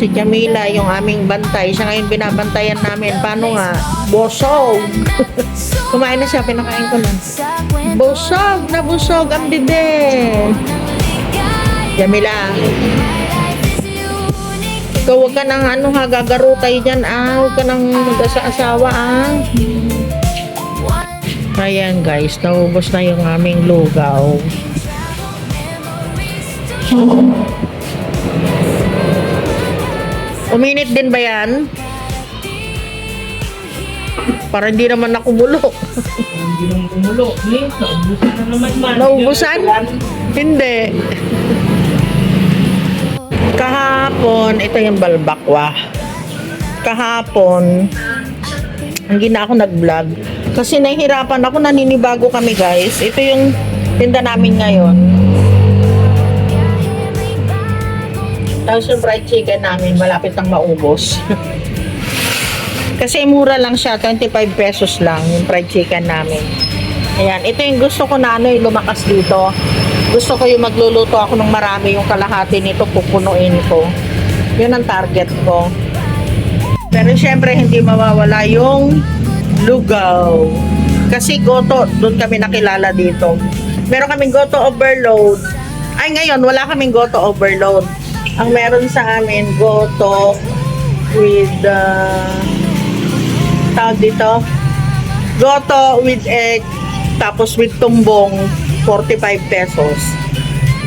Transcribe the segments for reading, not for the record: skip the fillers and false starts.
si Camila, yung aming bantay. Siya ngayon binabantayan namin. Paano nga? Busog! Kumain na siya, pinakain ko na. Busog na busog ang bebe! Camila, ikaw huwag ka nang ano ha, gagarutay dyan huwag ka nang mag-asa-asawa Ayan guys, naubos na yung aming lugaw. Uminit din ba yan? Para hindi naman nakumulo. Hindi naman kumulo. Naubusan na naman man. Naubusan? Hindi. Kahapon, ito yung balbakwa. Kahapon, hindi na ako nag-vlog. Kasi nahihirapan ako, naninibago kami guys. Ito yung tinda namin ngayon. Tapos yung fried chicken namin, malapit nang maubos. Kasi mura lang siya, 25 pesos lang yung fried chicken namin. Ayan, ito yung gusto ko na lumakas dito. Gusto ko yung magluluto ako ng marami, yung kalahati nito pupunuin ko. Yun ang target ko. Pero syempre hindi mawawala yung lugaw. Kasi goto, doon kami nakilala dito. Meron kaming goto overload. Ay ngayon, wala kaming goto overload. Ang meron sa amin, goto with tawag dito, goto with egg, tapos with tumbong, 45 pesos.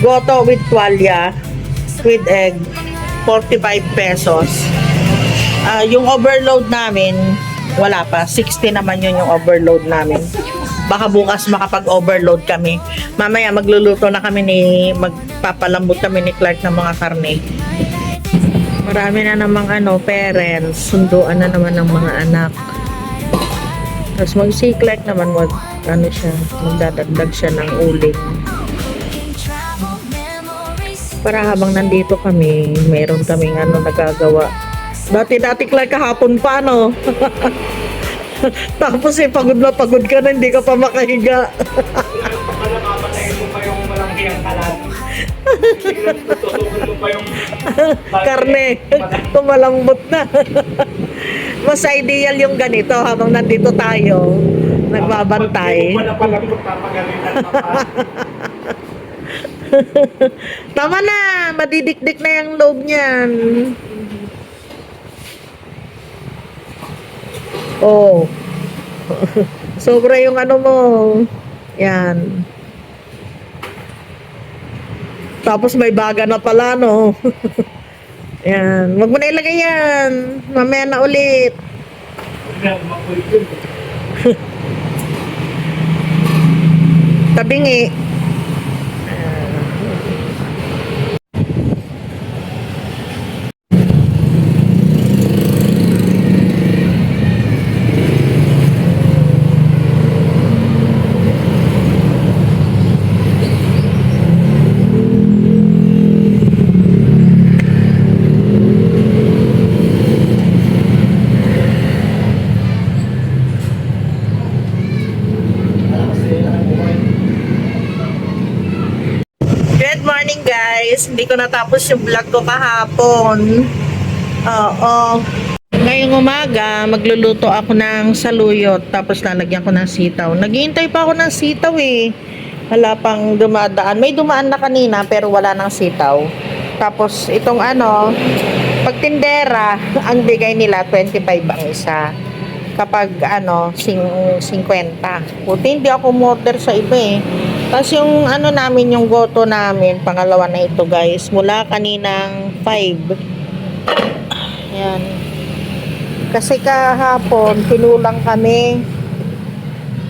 Goto with tuwalya, with egg, 45 pesos. Yung overload namin, wala pa. 60 naman yun yung overload namin. Baka bukas makapag-overload kami. Mamaya magluluto na kami magpapalambot kami ni Clark ng mga karne. Marami na namang parents, sunduan na naman ng mga anak. Tapos si Clark naman magdadagdag siya ng uling. Para habang nandito kami, meron kaming nagagawa. Dati Clark kahapon pa Tapos pagod na pagod ka na, hindi ka pa makahiga. Papatayin mo pa yung malangkiyang kalat. Tututukan mo pa yung Karne, tumalambot na. Mas ideal yung ganito habang nandito tayo, nagbabantay. Wala pa lang magpapagalitan pa. Tama na, madidikdik na yung loob niyan. Oh. Sobra yung mo. Yan. Tapos may baga na pala, no? Yan. Wag mo na ilagay yan. Mamaya na ulit. Tabingi. Good morning guys, hindi ko natapos yung vlog ko kahapon. Oo. Ngayong umaga, magluluto ako ng saluyot, tapos lalagyan ko ng sitaw. Naghihintay pa ako ng sitaw Wala pang dumadaan. May dumaan na kanina pero wala ng sitaw. Tapos itong pag tindera, ang bigay nila 25 ang isa. Kapag 50. Buti hindi ako order sa iba Tapos yung namin, yung goto namin, pangalawa na ito guys, mula kaninang 5. Yan. Kasi kahapon, pinulang kami.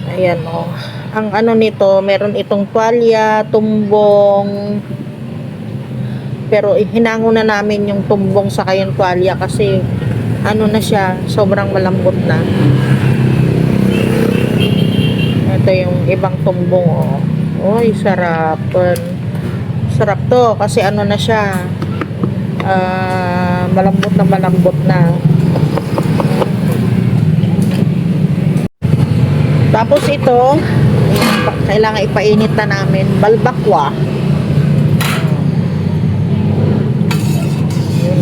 Ayan Ang nito, meron itong tuwalya, tumbong. Pero hinango na namin yung tumbong sa yung tuwalya kasi na siya, sobrang malambot na. Ito yung ibang tumbong Uy, sarap. Sarap to kasi na siya. Malambot na. Tapos ito, kailangan ipainit na namin, balbakwa. Yun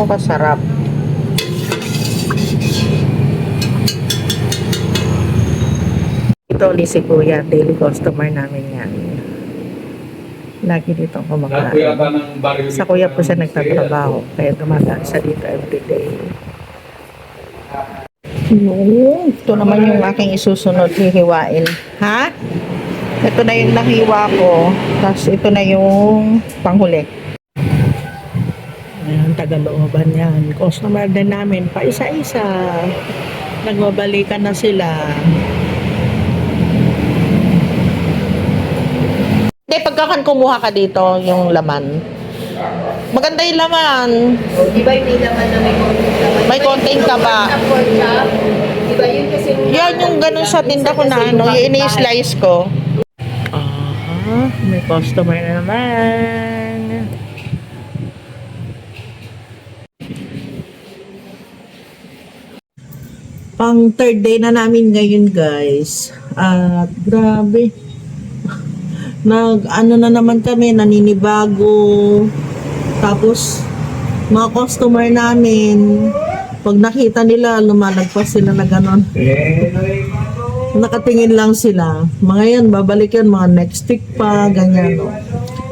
mo kasarap. Ito ulit si Kuya, daily customer namin yan. Lagi dito Lahat po yata kumakain. ng baryo Sa dito kuya po ng siya nagtatrabaho, kaya dumadaan siya dito everyday. Ito naman yung aking isusunod hihiwain. Ha? Ito na yung nahiwa ko, tapos ito na yung panghuli. Ayan, tagalooban yan. Customer din namin, pa isa-isa. Nagbabalikan na sila. Hindi, pagkakan kumuha ka dito, yung laman. Maganda yung laman. Di ba yung may laman na may konting laman? May konting taba. Sa pork chop, di ba yun kasi Yan yung ganun sa tinda ko na ano, yung ini-slice ko. Aha, may customer na naman. Pang third day na namin ngayon, guys. At grabe. Ano na naman kami, naninibago. Tapos, mga customer namin, pag nakita nila, lumalagpas sila na gano'n. Nakatingin lang sila. Mga yan, babalik yan, mga next week pa, ganyan. No?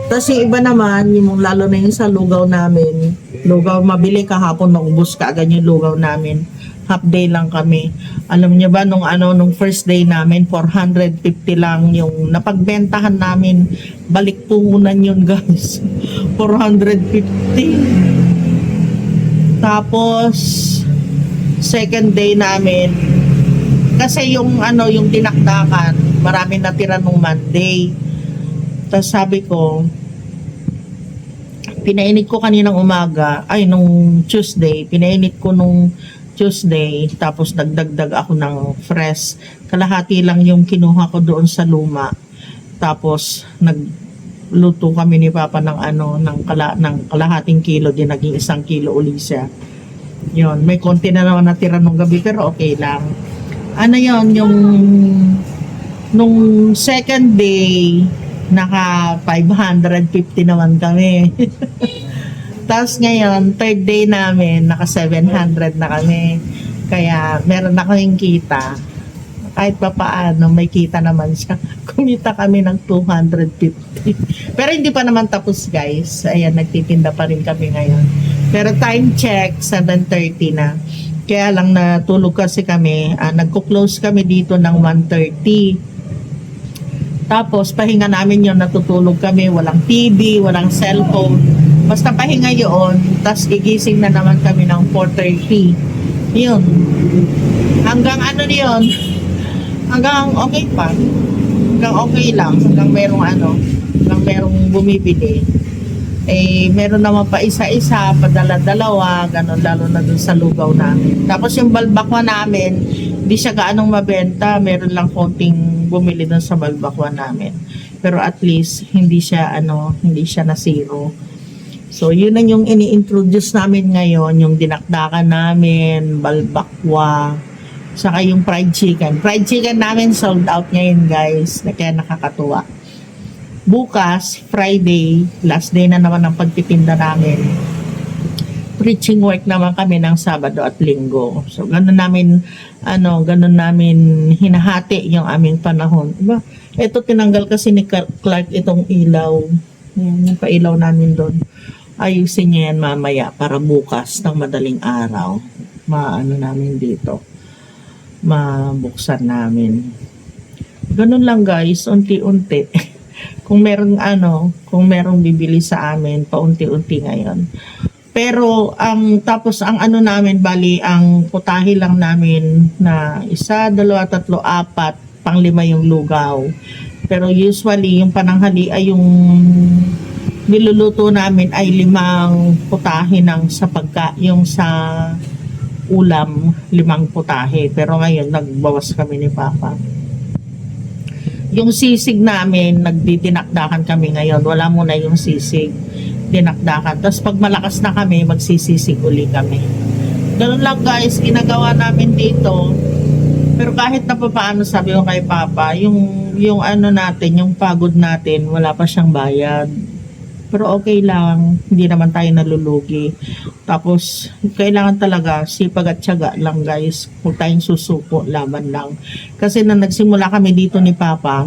Tapos yung iba naman, yung lalo na yung sa lugaw namin, lugaw mabili kahapon, naubos ka agad yung lugaw namin. Half day lang kami. Alam niyo ba, nung first day namin, 450 lang yung napagbentahan namin. Balik puhunan yun, guys. 450. Tapos, second day namin, kasi yung tinakdakan, marami natira nung Monday. Tapos sabi ko, pinainit ko kaninang umaga, nung Tuesday, pinainit ko nung Tuesday, tapos nagdagdag ako ng fresh. Kalahati lang yung kinuha ko doon sa luma. Tapos nagluto kami ni Papa ng ng kalahating kilo, din naging 1 kilo uli siya. Yun, may konti na naman natira nung gabi pero okay lang. Yon, yung nung second day, naka 550 naman kami. Tapos ngayon, third day namin, naka 700 na kami. Kaya meron na kaming kita. Kahit pa paano, may kita naman siya. Kumita kami ng 250. Pero hindi pa naman tapos, guys. Ayan, nagtitinda pa rin kami ngayon. Pero time check, 7:30 na. Kaya lang natulog kasi kami. Nagko-close kami dito ng 1:30. Tapos, pahinga namin yun, natutulog kami. Walang TV, walang cellphone. Basta pahinga yun, tapos gigising na naman kami ng 4:30. Yun. Hanggang yun, hanggang okay pa. Hanggang okay lang. Hanggang merong bumibili. Meron naman pa isa-isa, padala-dalawa, ganun, lalo na dun sa lugaw namin. Tapos yung balbakwa namin, hindi siya gaanong mabenta. Meron lang konting bumili dun sa balbakwa namin. Pero at least, hindi siya na zero. So, yun na yung ini-introduce namin ngayon, yung dinakdakan namin, balbakwa, saka yung fried chicken. Fried chicken namin sold out ngayon, guys, kaya nakakatuwa. Bukas, Friday, last day na naman ng pagtitinda namin. Preaching work naman kami ng Sabado at Linggo. So, ganun namin hinahati yung aming panahon. Diba? Ito, tinanggal kasi ni Clark itong ilaw. Yung pailaw namin doon. Ayusin niya yan mamaya para bukas ng madaling araw. Namin dito. Mabuksan namin. Ganun lang, guys, unti-unti. Kung merong bibili sa amin, paunti-unti ngayon. Pero ang namin, bali ang putahe lang namin na 1, 2, 3, 4, pang-5 yung lugaw. Pero usually yung pananghali ay yung niluluto namin ay 5 putahe yung sa ulam, 5 putahe. Pero ngayon nagbawas kami ni Papa. Yung sisig namin, nagdidinakdakan kami ngayon. Wala muna yung sisig, dinakdakan. Tapos pag malakas na kami, magsisisig uli kami. Ganun lang, guys, ginagawa namin dito. Pero kahit na paano, sabi ko kay Papa, yung natin, yung pagod natin, wala pa siyang bayad. Pero okay lang, hindi naman tayo nalulugi. Tapos, kailangan talaga sipag at tiyaga lang guys. Huwag tayong susuko, laban lang. Kasi na nagsimula kami dito ni Papa,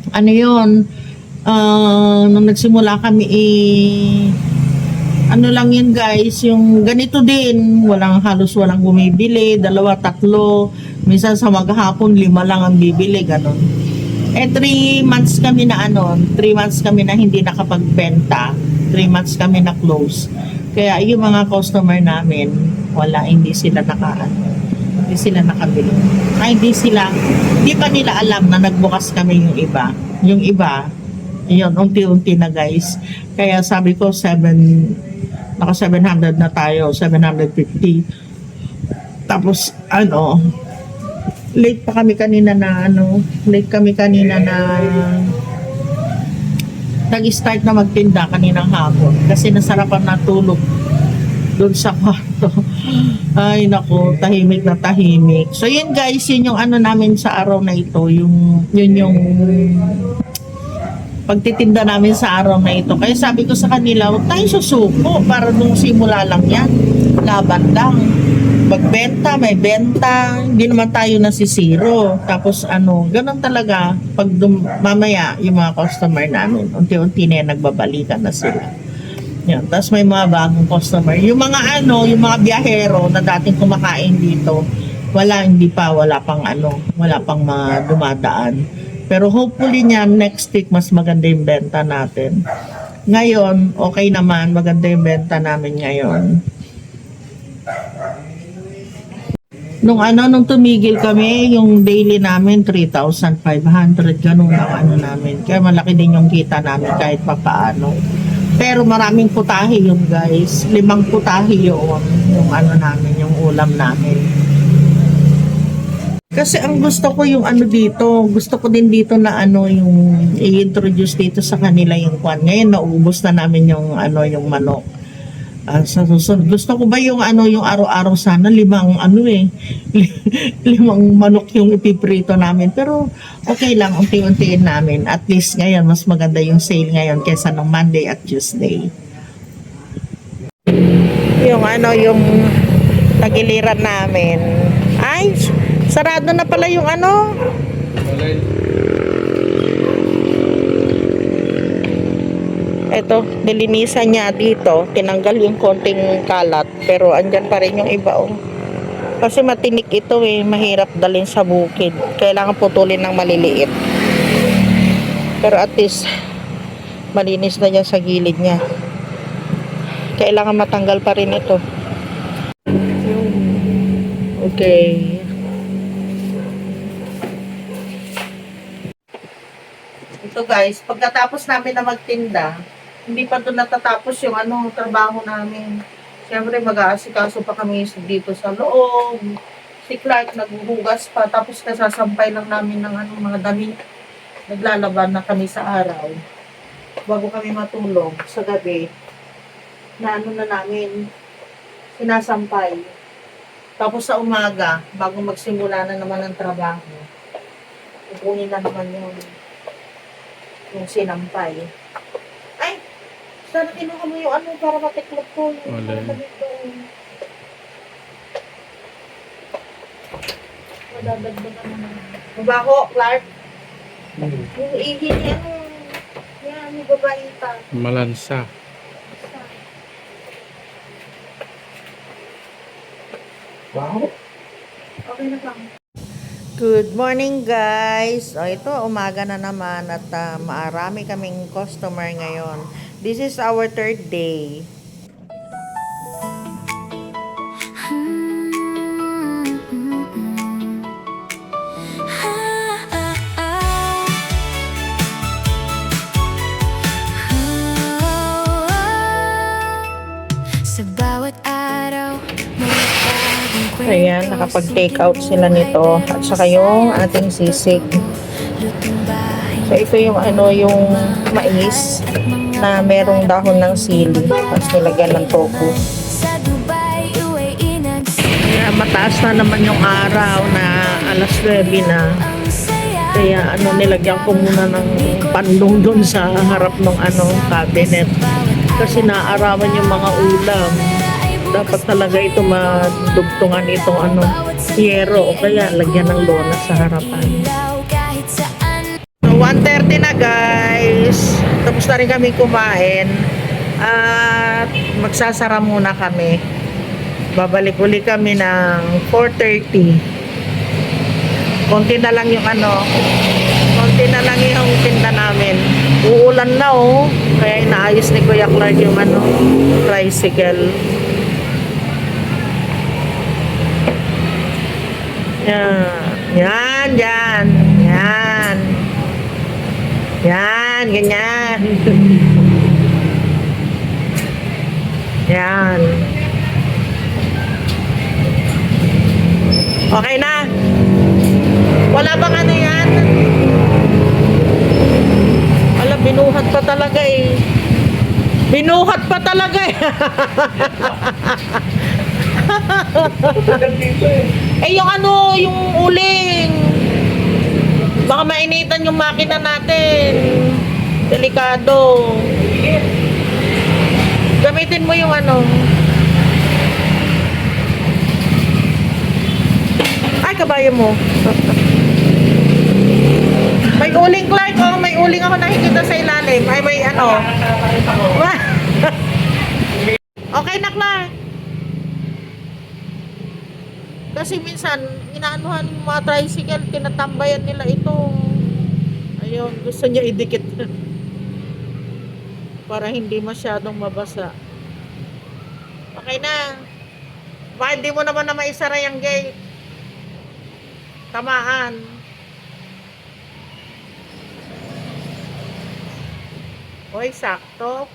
ano yun, nung nagsimula kami ano lang yun guys, yung ganito din, halos walang bumibili, 2, 3, minsan sa maghapon 5 lang ang bibili, ganun. 3 months kami na 3 months kami na hindi nakapagbenta, 3 months kami na close. Kaya yung mga customer namin, hindi sila hindi sila nakabili. Hindi pa nila alam na nagbukas kami yung iba. Yung iba, yun, unti-unti na guys. Kaya sabi ko, naka 700 na tayo, 750. Tapos, late kami kanina na nag-start na magtinda kaninang hapon kasi nasarapan na tulog doon sa kwarto. Ay nako, tahimik na tahimik. So yun guys, yun yung namin sa araw na ito, yun yung pagtitinda namin sa araw na ito. Kaya sabi ko sa kanila, huwag tayong susuko para nung simula lang yan. Laban lang. Magbenta, may benta. Hindi naman tayo nasisiro. Tapos ganun talaga. Pag mamaya, yung mga customer namin, unti-unti na yan, nagbabalikan na sila. Yan. Tapos may mga bagong customer. Yung mga biyahero na dating kumakain dito, wala pang mga dumadaan. Pero hopefully niyan, next week, mas maganda yung benta natin. Ngayon, okay naman, maganda yung benta namin ngayon. Nung tumigil kami, yung daily namin, 3,500, ganun ang namin. Kaya malaki din yung kita namin kahit papaano. Pero maraming putahe yun guys. 5 putahe yung namin, yung ulam namin. Kasi ang gusto ko yung gusto ko din dito na yung i-introduce dito sa kanila yung kwan. Ngayon naubos na namin yung yung manok. Sa susunod, gusto ko ba yung araw-araw sana 5 manok yung ipiprito namin. Pero okay lang, unti-untiin namin. At least ngayon, mas maganda yung sale ngayon kaysa ng Monday at Tuesday. Yung yung tagiliran namin. Ay, sarado na pala yung Ito, nilinisan niya dito. Tinanggal yung konting kalat. Pero andyan pa rin yung iba Kasi matinik ito mahirap dalhin sa bukid. Kailangan putulin ng maliliit. Pero at least, malinis na dyan sa gilid niya. Kailangan matanggal pa rin ito. Okay. Ito guys, pagkatapos namin na magtinda, hindi pa doon natatapos yung trabaho namin. Siyempre mag-aasikaso pa kami dito sa loob. Si Clark naghuhugas pa, tapos kasasampay lang namin ng mga damit. Naglalaban na kami sa araw. Bago kami matulog sa gabi, na namin, sinasampay. Tapos sa umaga, bago magsimula na naman ang trabaho, kukunin na naman yung sinampay. Ay! Sana kinuha mo yung para matiklop ko. Madadagdagan naman. Mabaho, Clark. Yung ihi ni yan, yung babaita. Malansa. Wow. Okay na lang. Good morning guys. Ito umaga na naman at marami kaming customer ngayon. This is our 3rd day. Sa bawat araw, Ayan, nakapag-take out sila nito. At saka yung ating sisig. So, ito yung yung mais na merong dahon ng sili. Tapos nilagyan ng tofu. Kaya mataas na naman yung araw na alas 9 na. Kaya nilagyan ko muna ng pandong doon sa harap ng cabinet. Kasi naarawan yung mga ulam. Dapat talaga ito madugtungan itong yero o kaya lagyan ng lona sa harapan. 1:30 na guys. Tapos na rin kami kumain. At magsasara muna kami. Babalik uli kami ng 4:30. Konti na lang yung konti na lang yung tinda namin. Uulan na kaya inaayos ni Kuya Clark yung tricycle. Yan, yan. Yan, ganyan. Yan. Okay na. Wala bang yan? Wala, binuhat pa talaga eh. Binuhat pa talaga eh. Eh yung yung uling. Baka mainitan yung makina natin. Delikado. Gamitin mo yung Ay, kabayo mo. May uling, Clark. May uling ako nakikita sa ilalim. Ay, may Okay na, Clark. Kasi minsan, inaanuhan yung mga tricycle, tinatambayan nila ito. Ayun, gusto niya idikit. Para hindi masyadong mabasa. Okay na. Baka hindi mo naman na maisara yung gate. Tamaan. Oy, sakto.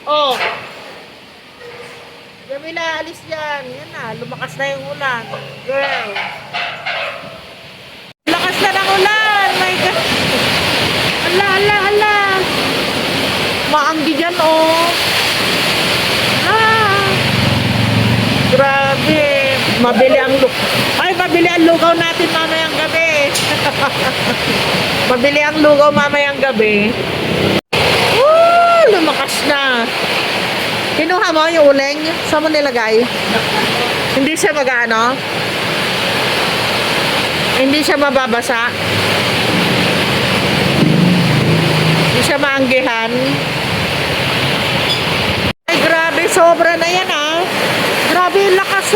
Oh. Jamila, alis yan. Yan na, lumakas na yung ulan. Girl. Lakas na ng ulan. My God. Ala. Maanggi dyan, Grabe. Mabili ang lugaw natin mamayang gabi. Mabili ang lugaw mamayang gabi. Lumakas na. Kinuha mo yung uling? Saan mo nilagay? Hindi siya hindi siya mababasa? Hindi siya maanggihan? Ay, grabe. Sobra na yan, Grabe yung lakas,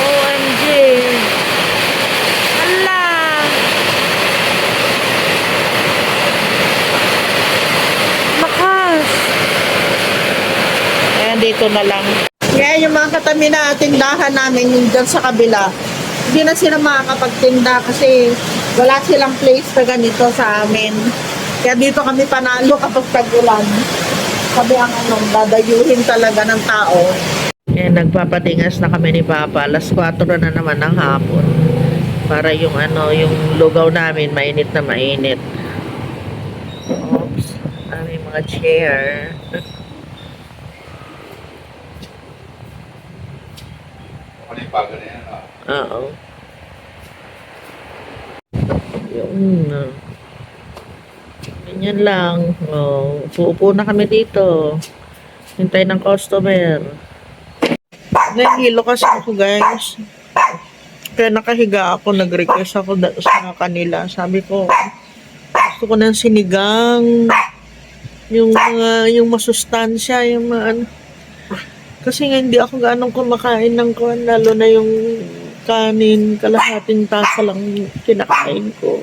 OMG. Ala. Lakas. Ayan, dito na lang. Kaya yung mga katabi na tindahan namin yung dyan sa kabila, hindi na sila makakapagtinda kasi wala silang place na ganito sa amin. Kaya dito kami panalo kapag tag-ulan. Sabi ang dadayuhin talaga ng tao. Nagpapatingas na kami ni Papa. Alas 4 na naman ng hapon. Para yung yung lugaw namin mainit na mainit. Oops. May mga chair. Oo. Yun. Ganyan lang. Upo na kami dito. Hintay ng customer. Nahihilo kasi ako, guys. Kaya nakahiga ako. Nag-request ako sa kanila. Sabi ko, gusto ko ng sinigang. Yung masustansya. Yung kasi nga hindi ako ganong kumakain ng lalo na yung kanin. Kalahating tasa lang kinakain ko.